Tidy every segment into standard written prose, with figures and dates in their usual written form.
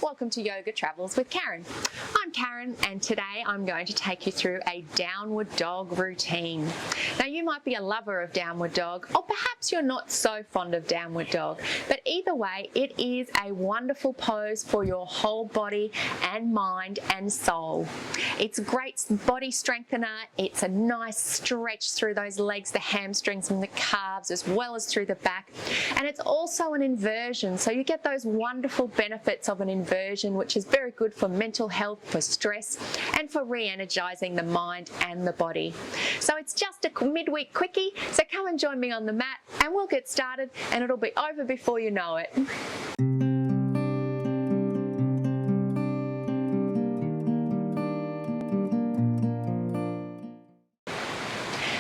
Welcome to Yoga Travels with Karen. I'm Karen and today I'm going to take you through a downward dog routine. Now you might be a lover of downward dog or perhaps you're not so fond of downward dog, but either way it is a wonderful pose for your whole body and mind and soul. It's a great body strengthener, it's a nice stretch through those legs, the hamstrings and the calves as well as through the back, and it's also an inversion, so you get those wonderful benefits of an inversion, which is very good for mental health, for stress and for re-energizing the mind and the body. So it's just a midweek quickie, so come and join me on the mat and we'll get started and it'll be over before you know it.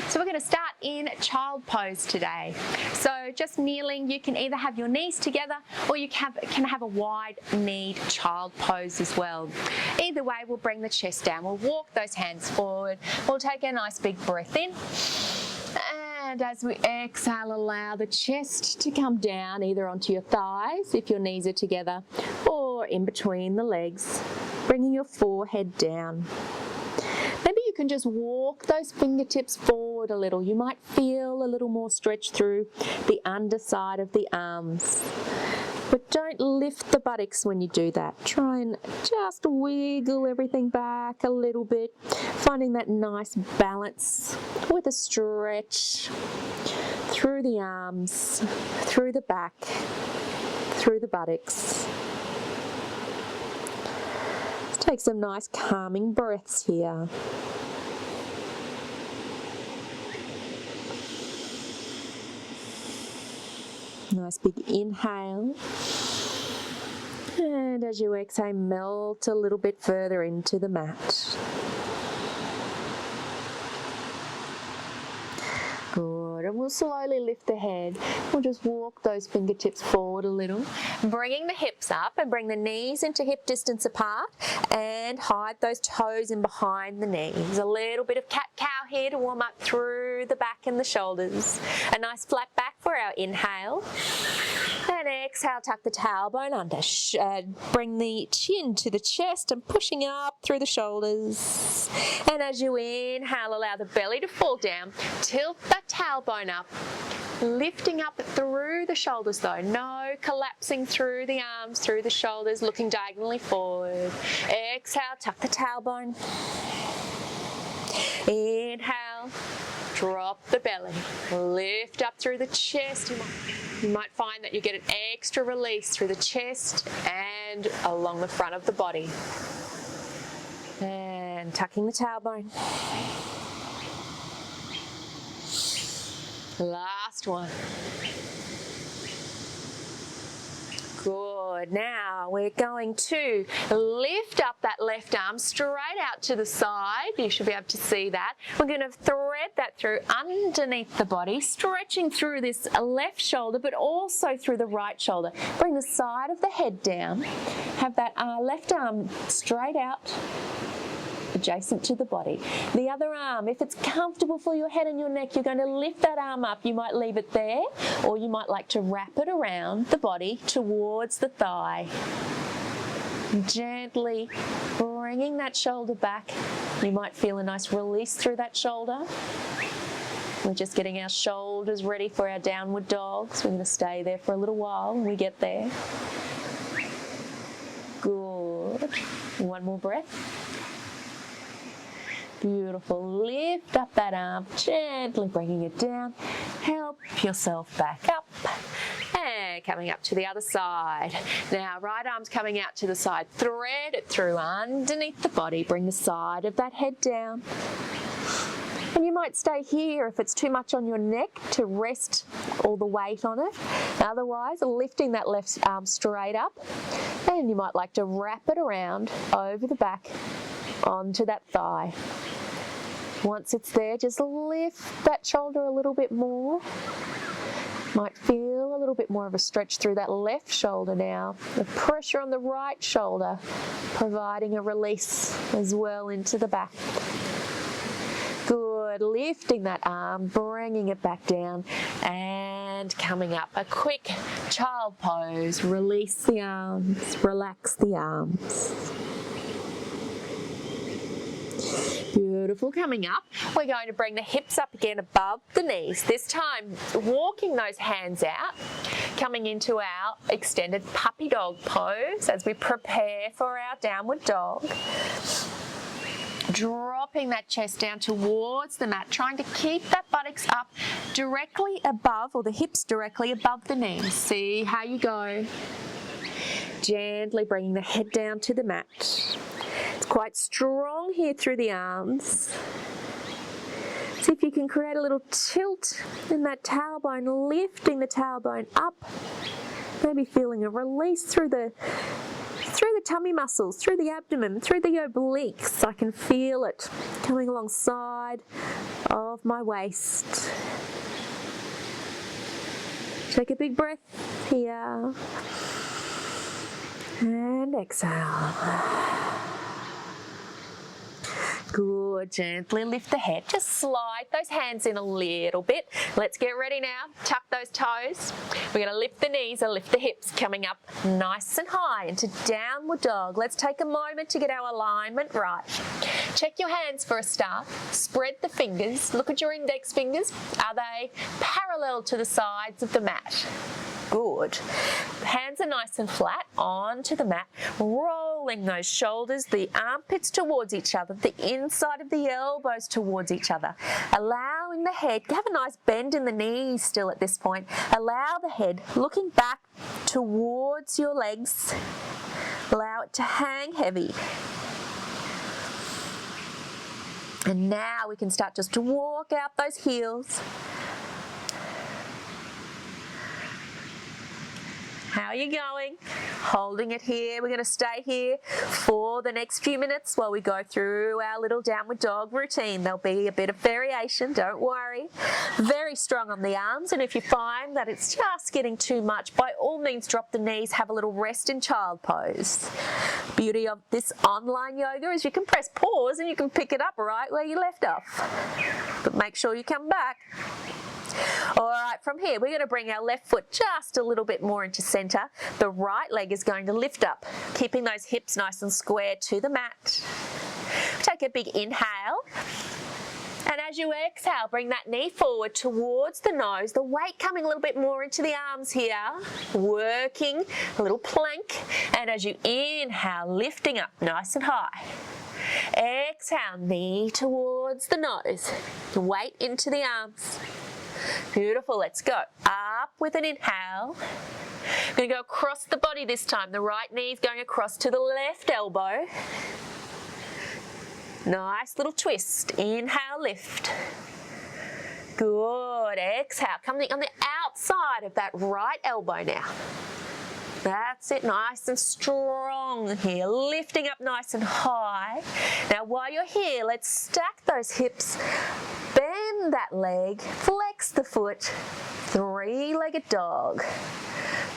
So we're going to start in child pose today. So just kneeling, you can either have your knees together or you can have a wide kneed child pose as well. Either way, we'll bring the chest down. We'll walk those hands forward. We'll take a nice big breath in. And as we exhale, allow the chest to come down either onto your thighs if your knees are together or in between the legs, bringing your forehead down. Maybe you can just walk those fingertips forward a little. You might feel a little more stretch through the underside of the arms. But don't lift the buttocks when you do that. Try and just wiggle everything back a little bit, finding that nice balance with a stretch through the arms, through the back, through the buttocks. Take some nice calming breaths here. Nice big inhale. And as you exhale, melt a little bit further into the mat. Good, and we'll slowly lift the head. We'll just walk those fingertips forward a little, bringing the hips up and bring the knees into hip distance apart and hide those toes in behind the knees. A little bit of cat-cow here to warm up through the back and the shoulders. A nice flat back for our inhale. And exhale, tuck the tailbone under. Bring the chin to the chest and pushing up through the shoulders. And as you inhale, allow the belly to fall down. Tilt that tailbone up. Lifting up through the shoulders though. No collapsing through the arms, through the shoulders, looking diagonally forward. Exhale, tuck the tailbone. Inhale. Drop the belly, lift up through the chest. You might find that you get an extra release through the chest and along the front of the body. And tucking the tailbone. Last one. Good. Now we're going to lift up that left arm straight out to the side. You should be able to see that. We're going to thread that through underneath the body, stretching through this left shoulder, but also through the right shoulder. Bring the side of the head down. Have that left arm straight out, adjacent to the body. The other arm, if it's comfortable for your head and your neck, you're going to lift that arm up. You might leave it there, or you might like to wrap it around the body towards the thigh. Gently bringing that shoulder back. You might feel a nice release through that shoulder. We're just getting our shoulders ready for our downward dog, so we're going to stay there for a little while when we get there. Good. One more breath. Beautiful. Lift up that arm, gently bringing it down. Help yourself back up. And coming up to the other side. Now, right arm's coming out to the side. Thread it through underneath the body. Bring the side of that head down. And you might stay here if it's too much on your neck to rest all the weight on it. Otherwise, lifting that left arm straight up. And you might like to wrap it around over the back onto that thigh. Once it's there, just lift that shoulder a little bit more. Might feel a little bit more of a stretch through that left shoulder now. The pressure on the right shoulder, providing a release as well into the back. Good, lifting that arm, bringing it back down, and And coming up, a quick child pose. Release the arms, relax the arms. Beautiful. Coming up, we're going to bring the hips up again above the knees. This time, walking those hands out, coming into our extended puppy dog pose as we prepare for our downward dog. Dropping that chest down towards the mat, trying to keep that buttocks up directly above, or the hips directly above the knees. See how you go. Gently bringing the head down to the mat. It's quite strong here through the arms. See if you can create a little tilt in that tailbone, lifting the tailbone up. Maybe feeling a release through the tummy muscles, through the abdomen, through the obliques. I can feel it coming alongside of my waist. Take a big breath here. And exhale. Good, gently lift the head. Just slide those hands in a little bit. Let's get ready now. Tuck those toes. We're going to lift the knees and lift the hips, coming up nice and high into downward dog. Let's take a moment to get our alignment right. Check your hands for a start. Spread the fingers. Look at your index fingers. Are they parallel to the sides of the mat? Good. Hands are nice and flat onto the mat, rolling those shoulders, the armpits towards each other, the inside of the elbows towards each other. Allowing the head, have a nice bend in the knees still at this point. Allow the head looking back towards your legs. Allow it to hang heavy. And now we can start just to walk out those heels. How are you going? Holding it here. We're going to stay here for the next few minutes while we go through our little downward dog routine. There'll be a bit of variation, don't worry. Very strong on the arms, and if you find that it's just getting too much, by all means drop the knees, have a little rest in child pose. Beauty of this online yoga is you can press pause and you can pick it up right where you left off. But make sure you come back. All right, from here, we're going to bring our left foot just a little bit more into center. The right leg is going to lift up, keeping those hips nice and square to the mat. Take a big inhale. And as you exhale, bring that knee forward towards the nose, the weight coming a little bit more into the arms here, working a little plank. And as you inhale, lifting up nice and high. Exhale, knee towards the nose, weight into the arms. Beautiful, let's go. Up with an inhale. We're going to go across the body this time. The right knee is going across to the left elbow. Nice little twist. Inhale, lift. Good. Exhale. Coming on the outside of that right elbow now. That's it, nice and strong here, lifting up nice and high. Now while you're here, let's stack those hips, bend that leg, flex the foot, three-legged dog.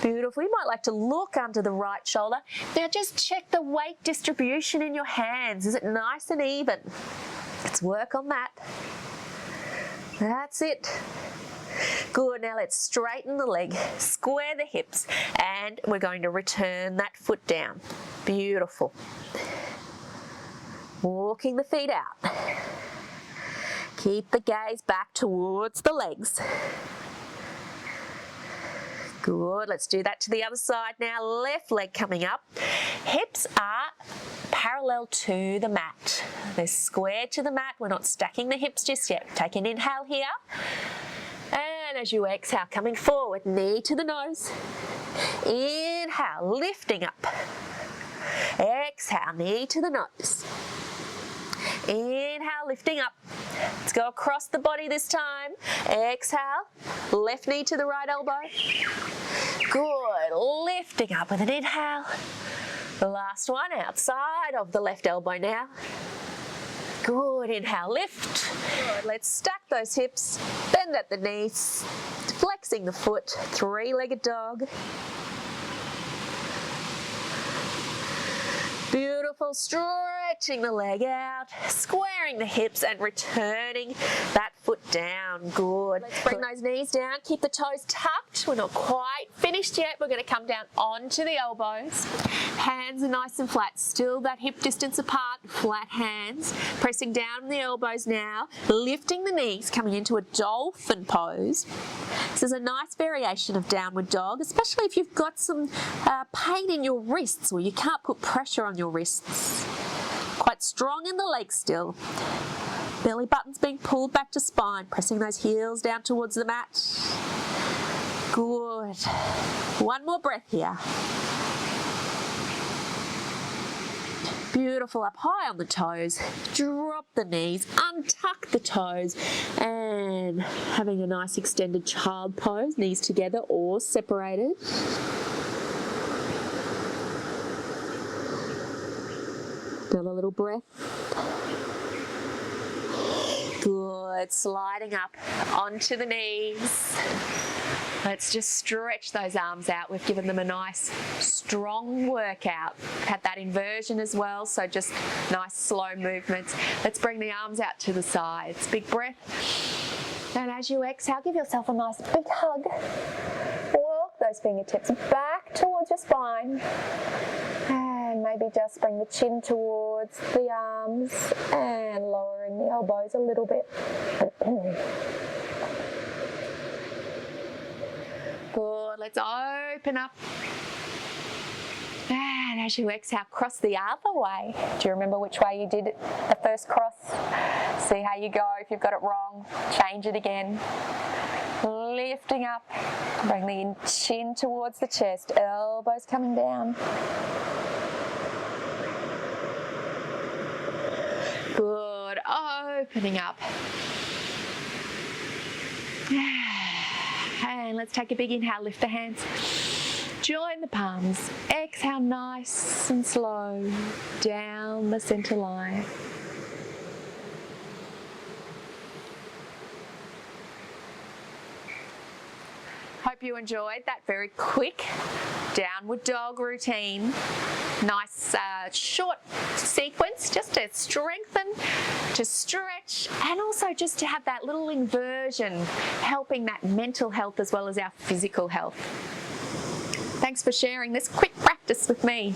Beautiful. You might like to look under the right shoulder. Now just check the weight distribution in your hands. Is it nice and even? Let's work on that. That's it. Good, now let's straighten the leg, square the hips, and we're going to return that foot down. Beautiful. Walking the feet out. Keep the gaze back towards the legs. Good, let's do that to the other side now. Left leg coming up. Hips are parallel to the mat. They're square to the mat. We're not stacking the hips just yet. Take an inhale here. And as you exhale, coming forward, knee to the nose. Inhale, lifting up. Exhale, knee to the nose. Inhale, lifting up. Let's go across the body this time. Exhale, left knee to the right elbow. Good, lifting up with an inhale. The last one, outside of the left elbow now. Good, inhale, lift. Good, let's stack those hips, bend at the knees, flexing the foot, three-legged dog. Beautiful, stretch stretching the leg out, squaring the hips and returning that foot down. Good. Let's bring those knees down. Keep the toes tucked. We're not quite finished yet. We're going to come down onto the elbows. Hands are nice and flat. Still that hip distance apart. Flat hands. Pressing down on the elbows now. Lifting the knees. Coming into a dolphin pose. This is a nice variation of downward dog, especially if you've got some pain in your wrists or you can't put pressure on your wrists. Quite strong in the legs still. Belly buttons being pulled back to spine, pressing those heels down towards the mat. Good. One more breath here. Beautiful. Up high on the toes. Drop the knees, untuck the toes, and having a nice extended child pose, knees together or separated. Feel a little breath. Good. Sliding up onto the knees. Let's just stretch those arms out. We've given them a nice strong workout. Had that inversion as well, so just nice slow movements. Let's bring the arms out to the sides. Big breath. And as you exhale, give yourself a nice big hug. Walk those fingertips back towards your spine. And maybe just bring the chin towards the arms and lowering the elbows a little bit. Good, let's open up. And as you exhale, cross the other way. Do you remember which way you did it, the first cross? See how you go. If you've got it wrong, change it again. Lifting up, bring the chin towards the chest, elbows coming down. Good, opening up. And let's take a big inhale, lift the hands. Join the palms. Exhale nice and slow down the center line. Hope you enjoyed that very quick downward dog routine. Nice short sequence just to strengthen, to stretch, and also just to have that little inversion, helping that mental health as well as our physical health. Thanks for sharing this quick practice with me.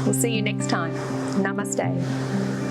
We'll see you next time. Namaste.